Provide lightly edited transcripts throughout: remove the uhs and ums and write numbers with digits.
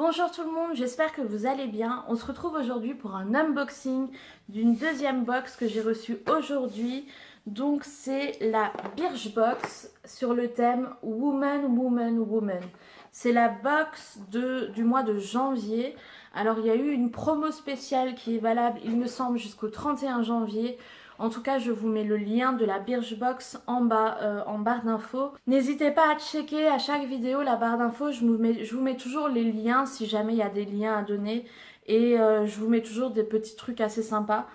Bonjour tout le monde, j'espère que vous allez bien. On se retrouve aujourd'hui pour un unboxing d'une deuxième box que j'ai reçue aujourd'hui. Donc c'est la Birchbox sur le thème Woman, Woman, Woman. C'est la box du mois de janvier. Alors il y a eu une promo spéciale qui est valable, il me semble, jusqu'au 31 janvier. En tout cas, je vous mets le lien de la Birchbox en bas, en barre d'infos. N'hésitez pas à checker à chaque vidéo la barre d'infos. Je vous mets toujours les liens si jamais il y a des liens à donner. Et je vous mets toujours des petits trucs assez sympas.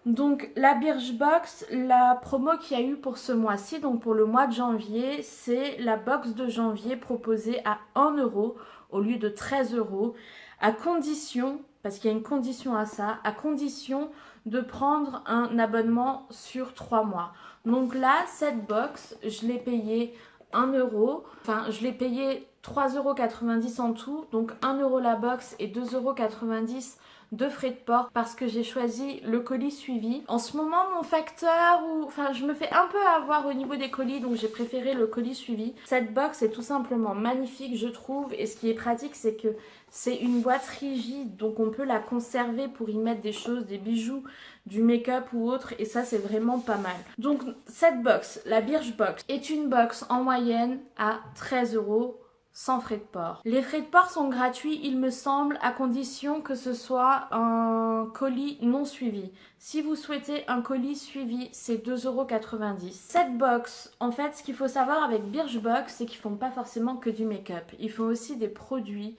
Donc la Birchbox, la promo qu'il y a eu pour ce mois-ci, donc pour le mois de janvier, c'est la box de janvier proposée à 1 euro au lieu de 13 euros. À condition, parce qu'il y a une condition à ça, à condition de prendre un abonnement sur 3 mois. Donc là, cette box, je l'ai payée 1 euro. Enfin, je l'ai payé 3,90 € en tout. Donc 1 euro la box et 2,90 € de frais de port parce que j'ai choisi le colis suivi. En ce moment, mon facteur, enfin, je me fais un peu avoir au niveau des colis, donc j'ai préféré le colis suivi. Cette box est tout simplement magnifique, je trouve. Et ce qui est pratique, c'est que c'est une boîte rigide, donc on peut la conserver pour y mettre des choses, des bijoux, du make-up ou autre, et ça c'est vraiment pas mal. Donc cette box, la Birchbox, est une box en moyenne à 13 euros sans frais de port. Les frais de port sont gratuits, il me semble, à condition que ce soit un colis non suivi. Si vous souhaitez un colis suivi, c'est 2,90 €. Cette box, en fait, ce qu'il faut savoir avec Birchbox, c'est qu'ils font pas forcément que du make-up. Ils font aussi des produits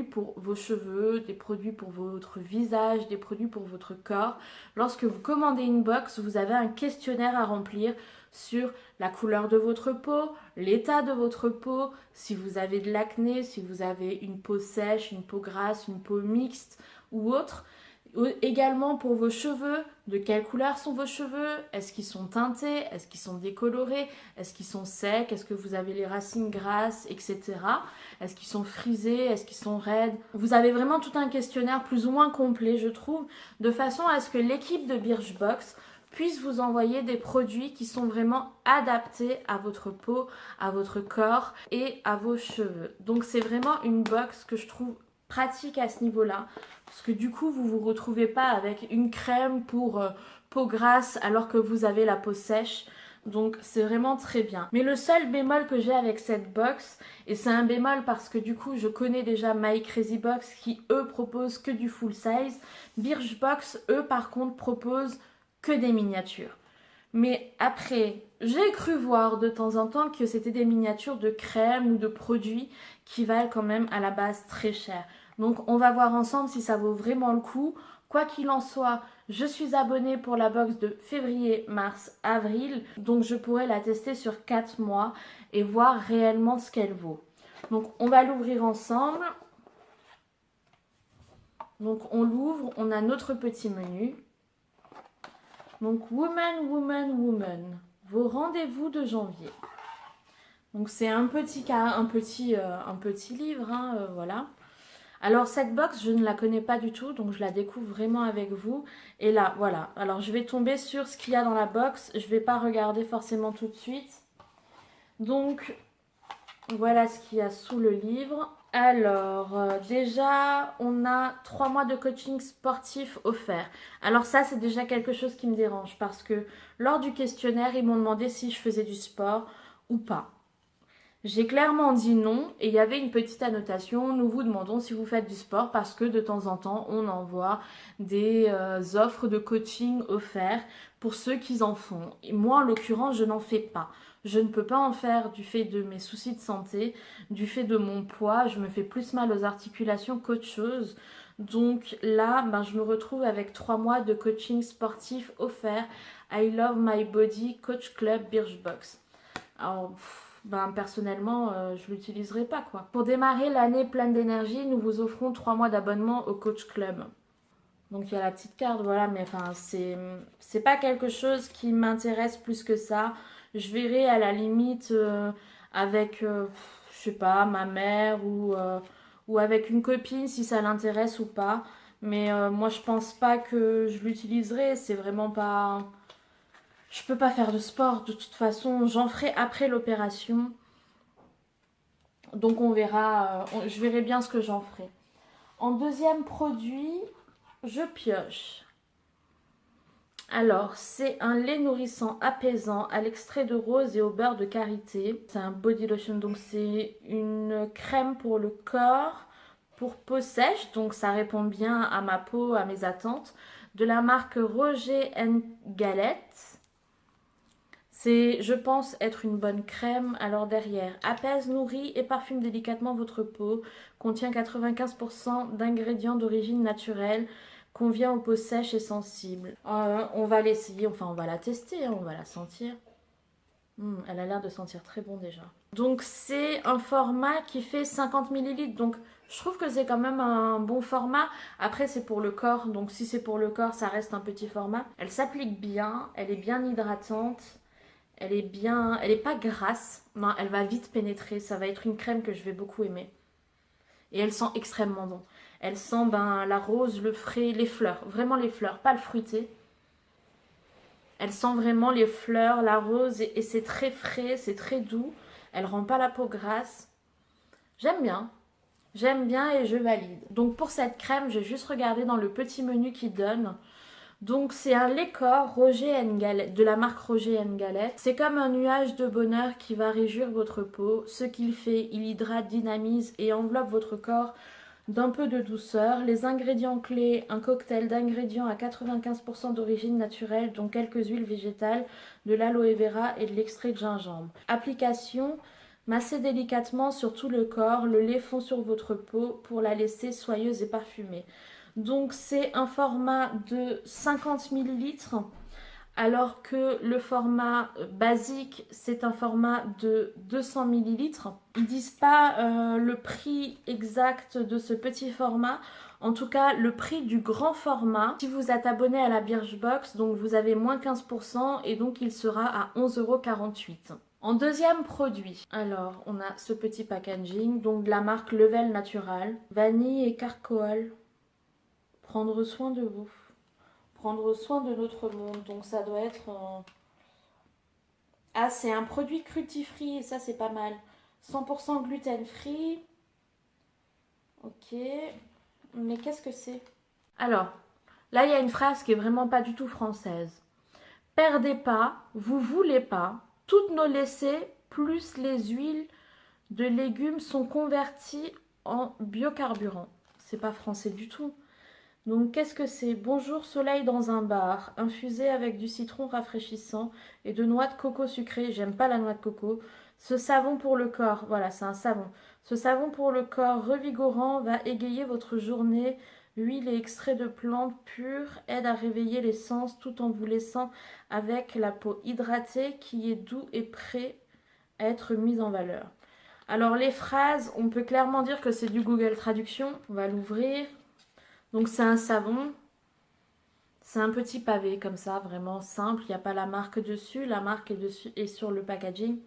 pour vos cheveux, des produits pour votre visage, des produits pour votre corps. Lorsque vous commandez une box, vous avez un questionnaire à remplir sur la couleur de votre peau, l'état de votre peau, si vous avez de l'acné, si vous avez une peau sèche, une peau grasse, une peau mixte ou autre. Également pour vos cheveux, de quelle couleur sont vos cheveux? Est-ce qu'ils sont teintés? Est-ce qu'ils sont décolorés? Est-ce qu'ils sont secs? Est-ce que vous avez les racines grasses, etc. Est-ce qu'ils sont frisés? Est-ce qu'ils sont raides? Vous avez vraiment tout un questionnaire plus ou moins complet, je trouve, de façon à ce que l'équipe de Birchbox puisse vous envoyer des produits qui sont vraiment adaptés à votre peau, à votre corps et à vos cheveux. Donc c'est vraiment une box que je trouve pratique à ce niveau-là, parce que du coup vous vous retrouvez pas avec une crème pour peau grasse alors que vous avez la peau sèche. Donc c'est vraiment très bien. Mais le seul bémol que j'ai avec cette box, et c'est un bémol parce que du coup je connais déjà My Crazy Box qui eux proposent que du full size. Birchbox eux par contre proposent que des miniatures. Mais après, j'ai cru voir de temps en temps que c'était des miniatures de crème ou de produits qui valent quand même à la base très cher. Donc on va voir ensemble si ça vaut vraiment le coup. Quoi qu'il en soit, je suis abonnée pour la box de février, mars, avril. Donc je pourrais la tester sur 4 mois et voir réellement ce qu'elle vaut. Donc on va l'ouvrir ensemble. Donc on l'ouvre, on a notre petit menu. Donc Woman, Woman, Woman, vos rendez-vous de janvier. Donc c'est un petit livre, hein, voilà. Alors cette box, je ne la connais pas du tout, donc je la découvre vraiment avec vous. Et là, voilà. Alors je vais tomber sur ce qu'il y a dans la box. Je ne vais pas regarder forcément tout de suite. Donc voilà ce qu'il y a sous le livre. Alors, déjà, on a 3 mois de coaching sportif offert. Alors ça, c'est déjà quelque chose qui me dérange parce que lors du questionnaire, ils m'ont demandé si je faisais du sport ou pas. J'ai clairement dit non et il y avait une petite annotation. Nous vous demandons si vous faites du sport parce que de temps en temps, on envoie des offres de coaching offerts pour ceux qui en font. Et moi, en l'occurrence, je n'en fais pas. Je ne peux pas en faire du fait de mes soucis de santé, du fait de mon poids. Je me fais plus mal aux articulations qu'autre chose. Donc là, je me retrouve avec 3 mois de coaching sportif offert. I Love My Body Coach Club Birchbox. Alors, personnellement, je ne l'utiliserai pas, quoi. Pour démarrer l'année pleine d'énergie, nous vous offrons 3 mois d'abonnement au Coach Club. Donc il y a la petite carte, voilà, mais enfin, c'est pas quelque chose qui m'intéresse plus que ça. Je verrai à la limite avec, je sais pas, ma mère ou avec une copine si ça l'intéresse ou pas. Mais moi, je pense pas que je l'utiliserai, c'est vraiment pas... Je peux pas faire de sport de toute façon, j'en ferai après l'opération. Donc on verra, je verrai bien ce que j'en ferai. En deuxième produit, je pioche. Alors, c'est un lait nourrissant apaisant à l'extrait de rose et au beurre de karité. C'est un body lotion, donc c'est une crème pour le corps, pour peau sèche, donc ça répond bien à ma peau, à mes attentes. De la marque Roger Galette. C'est, je pense, être une bonne crème. Alors derrière, apaise, nourrit et parfume délicatement votre peau. Contient 95% d'ingrédients d'origine naturelle. Convient aux peaux sèches et sensibles. On va l'essayer, enfin on va la tester, hein, on va la sentir. Elle a l'air de sentir très bon déjà. Donc c'est un format qui fait 50 ml. Donc je trouve que c'est quand même un bon format. Après c'est pour le corps. Donc si c'est pour le corps, ça reste un petit format. Elle s'applique bien. Elle est bien hydratante. Elle est bien... Elle n'est pas grasse. Non, elle va vite pénétrer. Ça va être une crème que je vais beaucoup aimer. Et elle sent extrêmement bon. Elle sent la rose, le frais, les fleurs. Vraiment les fleurs, pas le fruité. Elle sent vraiment les fleurs, la rose. Et c'est très frais, c'est très doux. Elle rend pas la peau grasse. J'aime bien. J'aime bien et je valide. Donc pour cette crème, j'ai juste regardé dans le petit menu qu'il donne. Donc c'est un lait corps Roger Galette, de la marque Roger Galette. C'est comme un nuage de bonheur qui va réjouir votre peau. Ce qu'il fait, il hydrate, dynamise et enveloppe votre corps d'un peu de douceur. Les ingrédients clés, un cocktail d'ingrédients à 95% d'origine naturelle, dont quelques huiles végétales, de l'aloe vera et de l'extrait de gingembre. Application, massez délicatement sur tout le corps, le lait fond sur votre peau pour la laisser soyeuse et parfumée. Donc c'est un format de 50 ml, alors que le format basique, c'est un format de 200 ml. Ils disent pas le prix exact de ce petit format. En tout cas, le prix du grand format, si vous êtes abonné à la Birchbox, donc vous avez moins 15% et donc il sera à 11,48 €. En deuxième produit, alors on a ce petit packaging, donc de la marque Level Natural, vanille et carcoal. Prendre soin de vous, prendre soin de notre monde. Donc ça doit être... Ah, c'est un produit cruelty-free, et ça c'est pas mal. 100% gluten-free. Ok. Mais qu'est-ce que c'est? Alors, là il y a une phrase qui est vraiment pas du tout française. Perdez pas, vous voulez pas. Toutes nos laissées, plus les huiles de légumes sont converties en biocarburant. C'est pas français du tout. Donc qu'est-ce que c'est? Bonjour soleil dans un bar, infusé avec du citron rafraîchissant et de noix de coco sucrée. J'aime pas la noix de coco. Ce savon pour le corps, voilà, c'est un savon. Ce savon pour le corps revigorant va égayer votre journée. Huile et extrait de plantes pures aide à réveiller les sens tout en vous laissant avec la peau hydratée qui est doux et prêt à être mise en valeur. Alors les phrases, on peut clairement dire que c'est du Google Traduction. On va l'ouvrir. Donc c'est un savon, c'est un petit pavé comme ça, vraiment simple. Il n'y a pas la marque dessus, la marque est dessus et sur le packaging.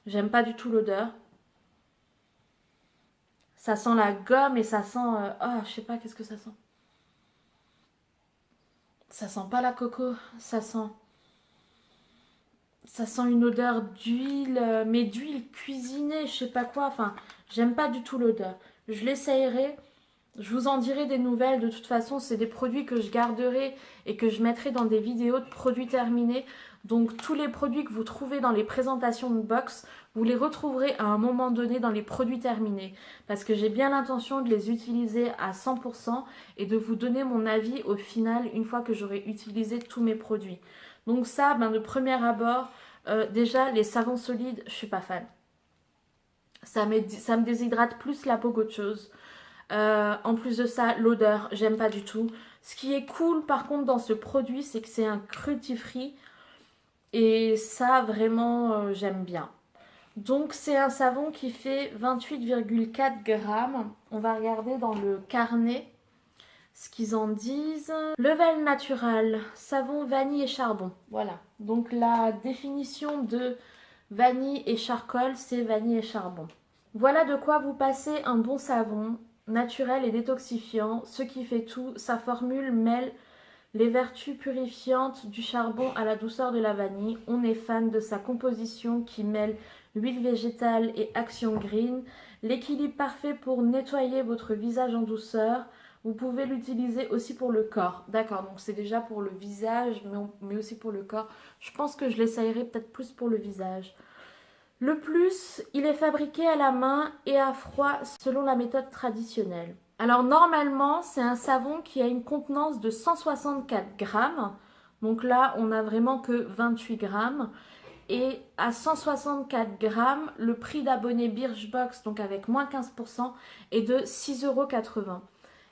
J'aime pas du tout l'odeur. Ça sent la gomme et ça sent... je sais pas, qu'est-ce que ça sent? Ça sent pas la coco, ça sent une odeur d'huile, mais d'huile cuisinée, je sais pas quoi. Enfin, j'aime pas du tout l'odeur. Je l'essayerai. Je vous en dirai des nouvelles. De toute façon, c'est des produits que je garderai et que je mettrai dans des vidéos de produits terminés. Donc, tous les produits que vous trouvez dans les présentations de box, vous les retrouverez à un moment donné dans les produits terminés. Parce que j'ai bien l'intention de les utiliser à 100% et de vous donner mon avis au final une fois que j'aurai utilisé tous mes produits. Donc ça, de premier abord, déjà, les savons solides, je suis pas fan. Ça me déshydrate plus la peau qu'autre chose. En plus de ça, l'odeur, j'aime pas du tout. Ce qui est cool par contre dans ce produit, c'est que c'est un cruelty-free. Et ça, vraiment, j'aime bien. Donc c'est un savon qui fait 28,4 grammes. On va regarder dans le carnet ce qu'ils en disent. Level Natural, savon vanille et charbon. Voilà. Donc la définition de vanille et charcoal, c'est vanille et charbon. Voilà de quoi vous passez un bon savon naturel et détoxifiant. Ce qui fait tout, sa formule mêle les vertus purifiantes du charbon à la douceur de la vanille. On est fan de sa composition qui mêle huile végétale et action green. L'équilibre parfait pour nettoyer votre visage en douceur. Vous pouvez l'utiliser aussi pour le corps. D'accord, donc c'est déjà pour le visage, mais aussi pour le corps. Je pense que je l'essayerai peut-être plus pour le visage. Le plus, il est fabriqué à la main et à froid selon la méthode traditionnelle. Alors normalement, c'est un savon qui a une contenance de 164 grammes. Donc là, on n'a vraiment que 28 grammes. Et à 164 grammes, le prix d'abonné Birchbox, donc avec moins 15%, est de 6,80 €.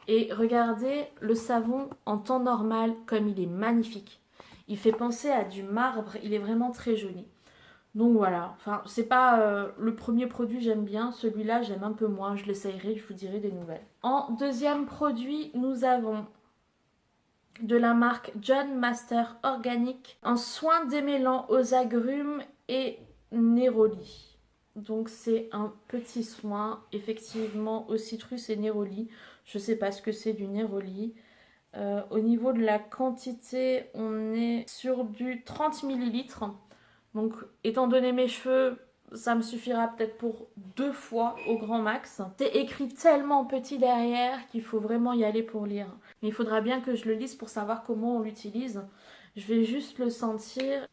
Et regardez le savon en temps normal comme il est magnifique. Il fait penser à du marbre, il est vraiment très joli. Donc voilà, enfin c'est pas le premier produit j'aime bien, celui-là j'aime un peu moins, je l'essayerai, je vous dirai des nouvelles. En deuxième produit, nous avons de la marque John Master Organic, un soin démêlant aux agrumes et néroli. Donc c'est un petit soin, effectivement au citrus et néroli. Je sais pas ce que c'est du néroli. Au niveau de la quantité, on est sur du 30 millilitres. Donc étant donné mes cheveux, ça me suffira peut-être pour 2 fois au grand max. C'est écrit tellement petit derrière qu'il faut vraiment y aller pour lire. Mais il faudra bien que je le lise pour savoir comment on l'utilise. Je vais juste le sentir.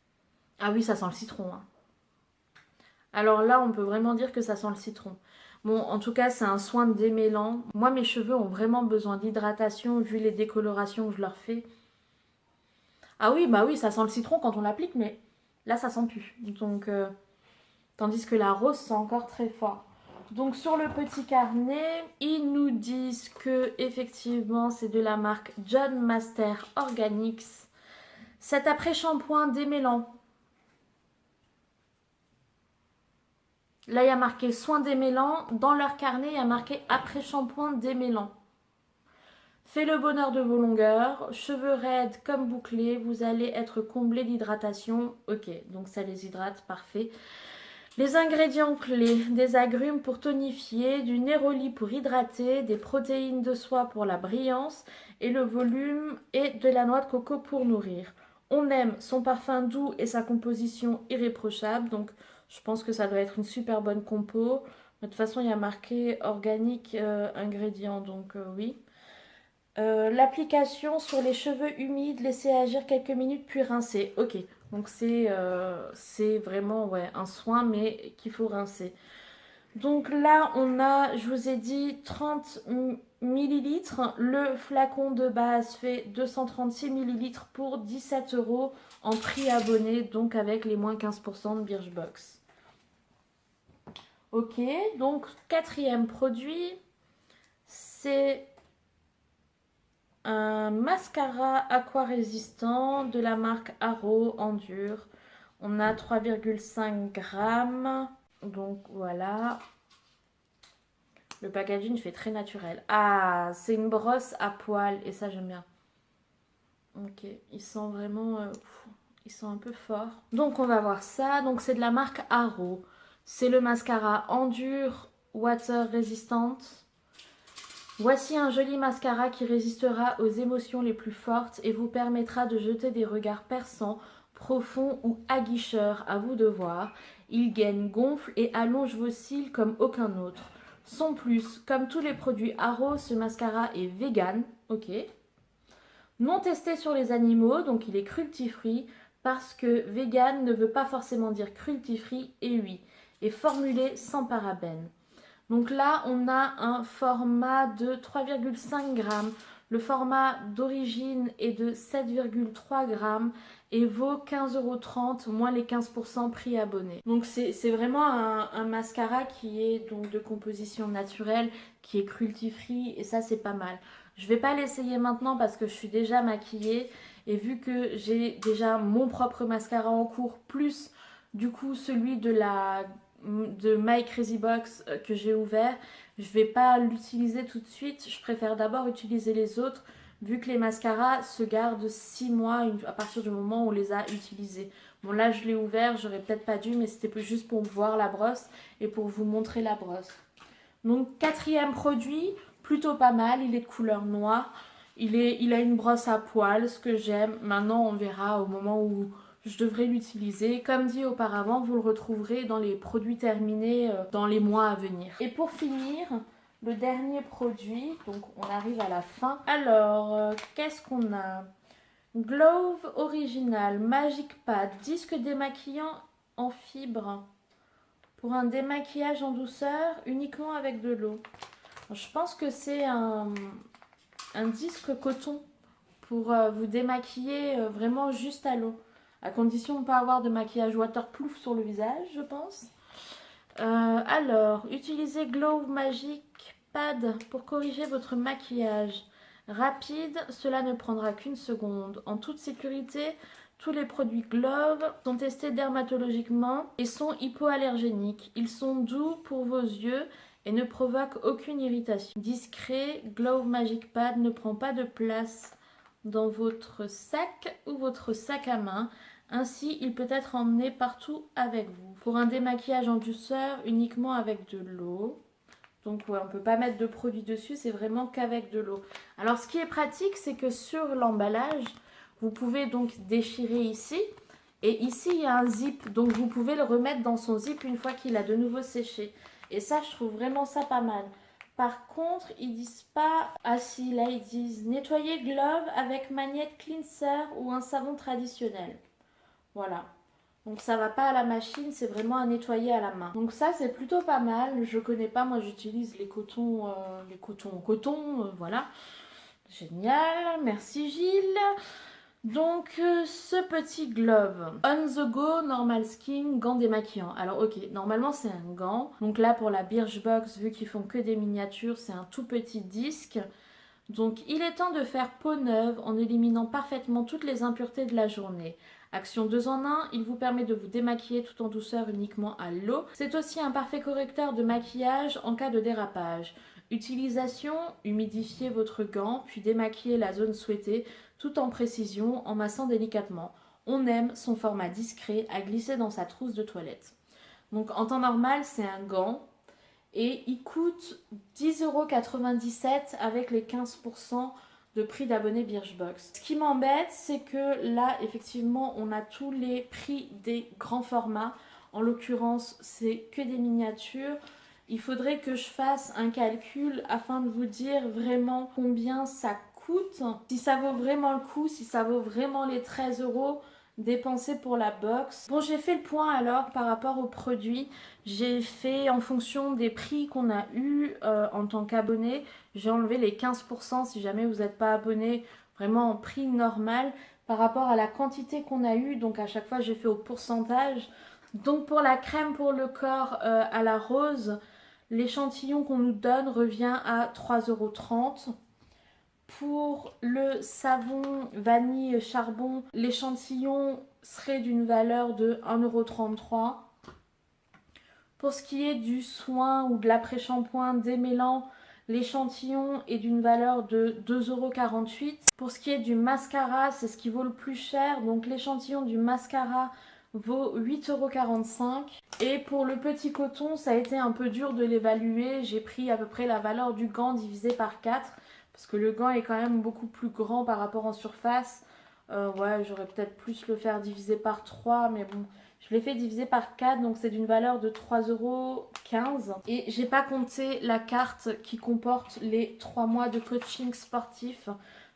Ah oui, ça sent le citron, hein. Alors là, on peut vraiment dire que ça sent le citron. Bon, en tout cas, c'est un soin démêlant. Moi, mes cheveux ont vraiment besoin d'hydratation vu les décolorations que je leur fais. Ah oui, bah oui, ça sent le citron quand on l'applique, mais là, ça sent plus. Donc, tandis que la rose sent encore très fort. Donc sur le petit carnet, ils nous disent que effectivement c'est de la marque John Master Organics. Cet après-shampoing démêlant. Là il y a marqué soin démêlant. Dans leur carnet il y a marqué après-shampoing démêlant. Fait le bonheur de vos longueurs, cheveux raides comme bouclés, vous allez être comblé d'hydratation. Ok, donc ça les hydrate, parfait. Les ingrédients clés, des agrumes pour tonifier, du néroli pour hydrater, des protéines de soie pour la brillance et le volume et de la noix de coco pour nourrir. On aime son parfum doux et sa composition irréprochable, donc je pense que ça doit être une super bonne compo. De toute façon, il y a marqué organique ingrédients, donc oui. L'application sur les cheveux humides, laissez agir quelques minutes puis rincer. Ok, donc c'est vraiment ouais, un soin mais qu'il faut rincer. Donc là on a, je vous ai dit 30 millilitres. Le flacon de base fait 236 millilitres pour 17 € en prix abonné, donc avec les moins 15% de Birchbox. Ok, donc quatrième produit, c'est un mascara aquarésistant de la marque Haro en dur. On a 3,5 grammes. Donc voilà. Le packaging fait très naturel. Ah, c'est une brosse à poils et ça j'aime bien. Ok, il sent vraiment... il sent un peu fort. Donc on va voir ça. Donc c'est de la marque Haro. C'est le mascara en dur, water résistante. Voici un joli mascara qui résistera aux émotions les plus fortes et vous permettra de jeter des regards perçants, profonds ou aguicheurs, à vous de voir. Il gaine, gonfle et allonge vos cils comme aucun autre. Son plus, comme tous les produits Haro, ce mascara est vegan, ok. Non testé sur les animaux, donc il est cruelty-free, parce que vegan ne veut pas forcément dire cruelty-free, et oui, et formulé sans parabènes. Donc là, on a un format de 3,5 grammes. Le format d'origine est de 7,3 grammes et vaut 15,30 € moins les 15% prix abonné. Donc c'est vraiment un mascara qui est donc de composition naturelle, qui est cruelty free et ça c'est pas mal. Je vais pas l'essayer maintenant parce que je suis déjà maquillée et vu que j'ai déjà mon propre mascara en cours plus du coup celui de My Crazy Box que j'ai ouvert, je vais pas l'utiliser tout de suite. Je préfère d'abord utiliser les autres vu que les mascaras se gardent 6 mois à partir du moment où on les a utilisés. Bon là je l'ai ouvert, j'aurais peut-être pas dû mais c'était juste pour voir la brosse et pour vous montrer la brosse. Donc quatrième produit, plutôt pas mal, il est de couleur noire. Il a une brosse à poils, ce que j'aime. Maintenant on verra au moment où je devrais l'utiliser. Comme dit auparavant, vous le retrouverez dans les produits terminés dans les mois à venir. Et pour finir, le dernier produit, donc on arrive à la fin. Alors, qu'est-ce qu'on a? Glove Original Magic Pad, disque démaquillant en fibre pour un démaquillage en douceur uniquement avec de l'eau. Je pense que c'est un disque coton pour vous démaquiller vraiment juste à l'eau. À condition de ne pas avoir de maquillage waterproof sur le visage, je pense. Alors, utilisez Glove Magic Pad pour corriger votre maquillage. Rapide, cela ne prendra qu'une seconde. En toute sécurité, tous les produits Glove sont testés dermatologiquement et sont hypoallergéniques. Ils sont doux pour vos yeux et ne provoquent aucune irritation. Discret, Glove Magic Pad ne prend pas de place dans votre sac ou votre sac à main. Ainsi, il peut être emmené partout avec vous. Pour un démaquillage en douceur, uniquement avec de l'eau. Donc ouais, on ne peut pas mettre de produit dessus, c'est vraiment qu'avec de l'eau. Alors ce qui est pratique, c'est que sur l'emballage, vous pouvez donc déchirer ici. Et ici, il y a un zip, donc vous pouvez le remettre dans son zip une fois qu'il a de nouveau séché. Et ça, je trouve vraiment ça pas mal. Par contre, ils disent pas... Ah si, là ils disent nettoyer glove avec magnette cleanser ou un savon traditionnel. Voilà. Donc ça va pas à la machine, c'est vraiment à nettoyer à la main. Donc ça c'est plutôt pas mal. Je connais pas, moi j'utilise les cotons en coton, voilà. Génial, merci Gilles. Donc ce petit glove, On The Go Normal Skin, gant démaquillant. Alors ok, normalement c'est un gant. Donc là pour la Birchbox, vu qu'ils font que des miniatures, c'est un tout petit disque. Donc il est temps de faire peau neuve en éliminant parfaitement toutes les impuretés de la journée. Action 2 en 1, il vous permet de vous démaquiller tout en douceur uniquement à l'eau. C'est aussi un parfait correcteur de maquillage en cas de dérapage. Utilisation, humidifiez votre gant puis démaquillez la zone souhaitée tout en précision en massant délicatement. On aime son format discret à glisser dans sa trousse de toilette. Donc en temps normal c'est un gant. Et il coûte 10,97 € avec les 15% de prix d'abonné Birchbox. Ce qui m'embête, c'est que là, effectivement, on a tous les prix des grands formats. En l'occurrence, c'est que des miniatures. Il faudrait que je fasse un calcul afin de vous dire vraiment combien ça coûte. Si ça vaut vraiment le coup, si ça vaut vraiment les 13 € dépensés pour la box. Bon, j'ai fait le point alors par rapport aux produits. J'ai fait en fonction des prix qu'on a eu en tant qu'abonné. J'ai enlevé les 15% si jamais vous n'êtes pas abonné, vraiment en prix normal par rapport à la quantité qu'on a eu. Donc à chaque fois j'ai fait au pourcentage. Donc pour la crème pour le corps à la rose, l'échantillon qu'on nous donne revient à 3,30 €. Pour le savon vanille charbon, l'échantillon serait d'une valeur de 1,33 €. Pour ce qui est du soin ou de l'après-shampoing démêlant, l'échantillon est d'une valeur de 2,48 €. Pour ce qui est du mascara, c'est ce qui vaut le plus cher. Donc l'échantillon du mascara vaut 8,45 €. Et pour le petit coton, ça a été un peu dur de l'évaluer. J'ai pris à peu près la valeur du gant divisé par 4. Parce que le gant est quand même beaucoup plus grand par rapport en surface. Ouais, j'aurais peut-être plus le faire diviser par 3, mais bon, je l'ai fait diviser par 4, donc c'est d'une valeur de 3,15 €. Et j'ai pas compté la carte qui comporte les 3 mois de coaching sportif.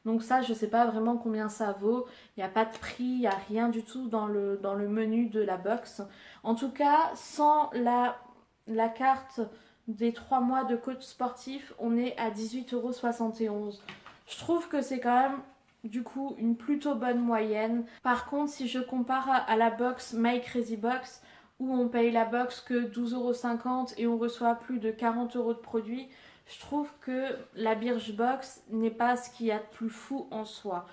Donc ça, je sais pas vraiment combien ça vaut. Il n'y a pas de prix, il n'y a rien du tout dans le menu de la box. En tout cas, sans la carte des 3 mois de coach sportif, on est à 18,71 €. Je trouve que c'est quand même du coup une plutôt bonne moyenne. Par contre, si je compare à la box My Crazy Box où on paye la box que 12,50 € et on reçoit plus de 40 € de produits, je trouve que la Birchbox n'est pas ce qu'il y a de plus fou en soi.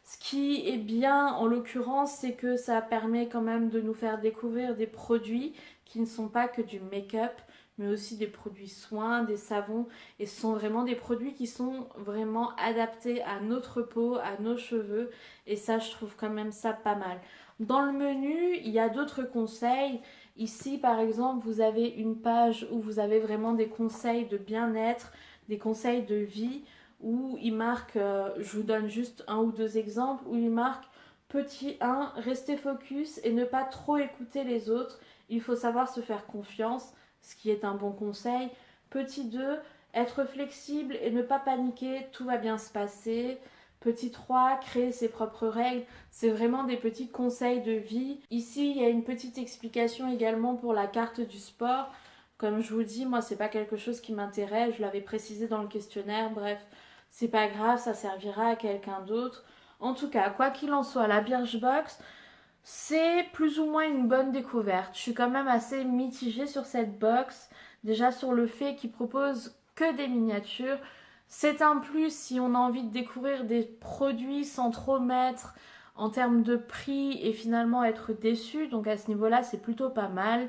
Ce qui est bien en l'occurrence, c'est que ça permet quand même de nous faire découvrir des produits qui ne sont pas que du make-up, mais aussi des produits soins, des savons. Et ce sont vraiment des produits qui sont vraiment adaptés à notre peau, à nos cheveux. Et ça, je trouve quand même ça pas mal. Dans le menu, il y a d'autres conseils. Ici, par exemple, vous avez une page où vous avez vraiment des conseils de bien-être, des conseils de vie, où il marque, je vous donne juste un ou deux exemples, où il marque petit 1, rester focus et ne pas trop écouter les autres. Il faut savoir se faire confiance, ce qui est un bon conseil. Petit 2, être flexible et ne pas paniquer, tout va bien se passer. Petit 3, créer ses propres règles. C'est vraiment des petits conseils de vie. Ici, il y a une petite explication également pour la carte du sport. Comme je vous dis, moi, c'est pas quelque chose qui m'intéresse. Je l'avais précisé dans le questionnaire. Bref, c'est pas grave, ça servira à quelqu'un d'autre. En tout cas, quoi qu'il en soit, la Birchbox, c'est plus ou moins une bonne découverte. Je suis quand même assez mitigée sur cette box. Déjà sur le fait qu'il propose que des miniatures. C'est un plus si on a envie de découvrir des produits sans trop mettre en termes de prix et finalement être déçu. Donc à ce niveau-là, c'est plutôt pas mal.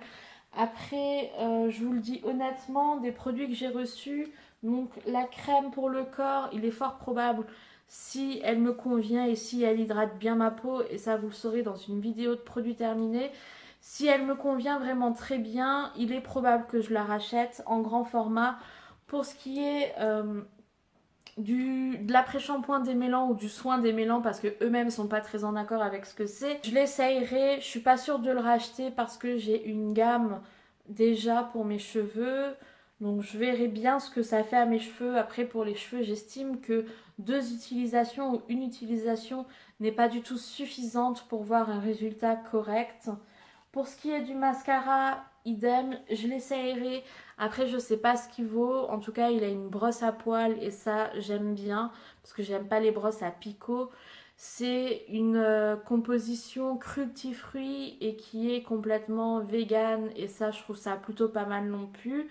Après, je vous le dis honnêtement, des produits que j'ai reçus, donc la crème pour le corps, il est fort probable si elle me convient et si elle hydrate bien ma peau, et ça vous le saurez dans une vidéo de produits terminés. Si elle me convient vraiment très bien, il est probable que je la rachète en grand format. Pour ce qui est de l'après-shampoing démêlant ou du soin démêlant, parce que eux-mêmes sont pas très en accord avec ce que c'est, je l'essayerai. Je suis pas sûre de le racheter parce que j'ai une gamme déjà pour mes cheveux, donc je verrai bien ce que ça fait à mes cheveux. Après, pour les cheveux, j'estime que 2 utilisations ou une utilisation n'est pas du tout suffisante pour voir un résultat correct. Pour ce qui est du mascara, idem, je l'essayerai. Après, je sais pas ce qu'il vaut. En tout cas, il a une brosse à poils et ça, j'aime bien parce que j'aime pas les brosses à picot. C'est une composition cruelty-fruits et qui est complètement vegan et ça, je trouve ça plutôt pas mal non plus.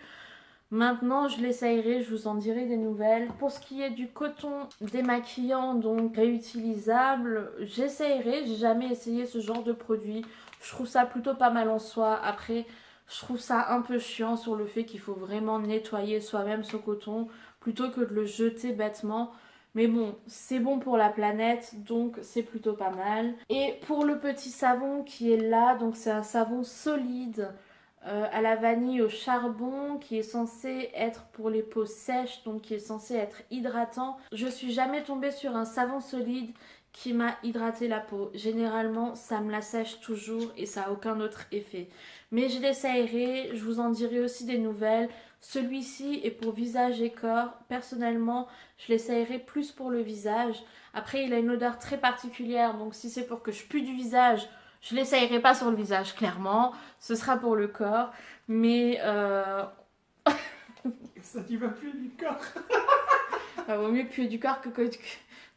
Maintenant, je l'essayerai, je vous en dirai des nouvelles. Pour ce qui est du coton démaquillant, donc réutilisable, j'essayerai. J'ai jamais essayé ce genre de produit. Je trouve ça plutôt pas mal en soi. Après, je trouve ça un peu chiant sur le fait qu'il faut vraiment nettoyer soi-même ce coton plutôt que de le jeter bêtement. Mais bon, c'est bon pour la planète, donc c'est plutôt pas mal. Et pour le petit savon qui est là, donc c'est un savon solide à la vanille au charbon qui est censé être pour les peaux sèches, donc qui est censé être hydratant. Je suis jamais tombée sur un savon solide qui m'a hydraté la peau. Généralement, ça me la sèche toujours et ça n'a aucun autre effet. Mais je l'essayerai, je vous en dirai aussi des nouvelles. Celui-ci est pour visage et corps. Personnellement, je l'essayerai plus pour le visage. Après, il a une odeur très particulière, donc si c'est pour que je pue du visage, je l'essayerai pas sur le visage, clairement. Ce sera pour le corps. Mais Ça, tu vas puer du corps. vaut mieux puer du corps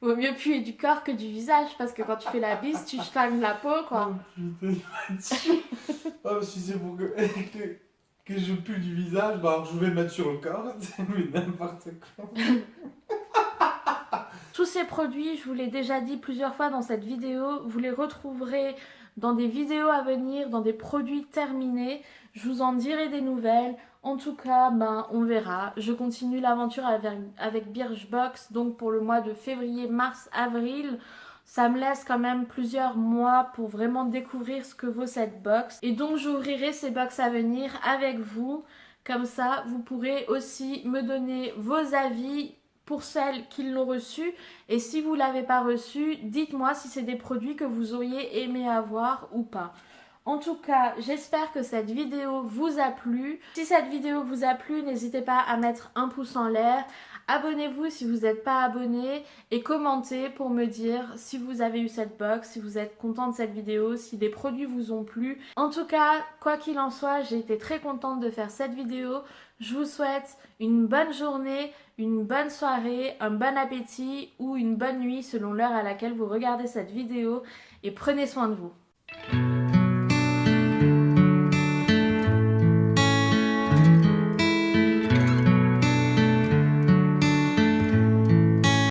vaut mieux puer du corps que du visage, parce que quand tu fais la bise, tu chtames la peau, quoi. Oh, oh, si c'est pour que je pue du visage, bah alors je vais mettre sur le corps. Mais n'importe quoi. Tous ces produits, je vous l'ai déjà dit plusieurs fois dans cette vidéo, vous les retrouverez dans des vidéos à venir, dans des produits terminés. Je vous en dirai des nouvelles. En tout cas, on verra. Je continue l'aventure avec Birchbox, donc pour le mois de février, mars, avril. Ça me laisse quand même plusieurs mois pour vraiment découvrir ce que vaut cette box. Et donc j'ouvrirai ces box à venir avec vous. Comme ça, vous pourrez aussi me donner vos avis pour celles qui l'ont reçu. Et si vous ne l'avez pas reçu, dites-moi si c'est des produits que vous auriez aimé avoir ou pas. En tout cas, j'espère que cette vidéo vous a plu. Si cette vidéo vous a plu, n'hésitez pas à mettre un pouce en l'air. Abonnez-vous si vous n'êtes pas abonné et commentez pour me dire si vous avez eu cette box, si vous êtes content de cette vidéo, si les produits vous ont plu. En tout cas, quoi qu'il en soit, j'ai été très contente de faire cette vidéo. Je vous souhaite une bonne journée, une bonne soirée, un bon appétit ou une bonne nuit selon l'heure à laquelle vous regardez cette vidéo et prenez soin de vous.